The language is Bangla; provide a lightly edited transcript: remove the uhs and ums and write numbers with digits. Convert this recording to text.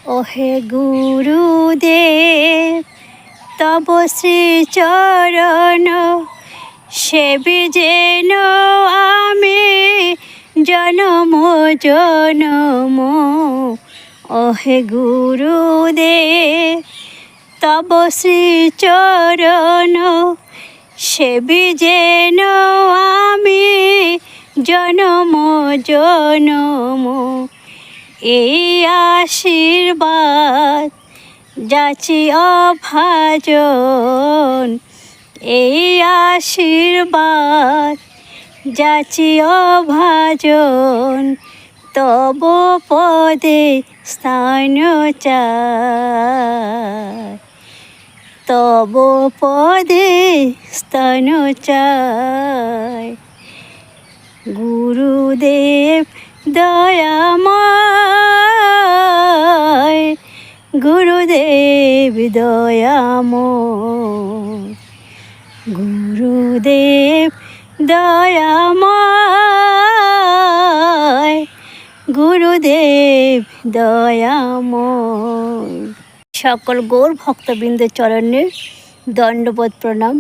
ওহে গুরুদেব তব শ্রীচরণ সেবি যেন আমি জনম জনম। ওহে গুরুদেব তব শ্রীচরণ সেবি যেন আমি জনম জনম। এই আশীর্বাদ যাচি অভাজন, এই আশীর্বাদ যাচি অভাজন। তব পদে স্থান চাই, তব পদে স্থান চাই। গুরুদেব দয়াময়, গুরুদেব দয়াময়, গুরুদেব দয়াময়, গুরুদেব দয়াময়। সকল গৌর ভক্তবৃন্দের চরণে দণ্ডবোধ প্রণাম।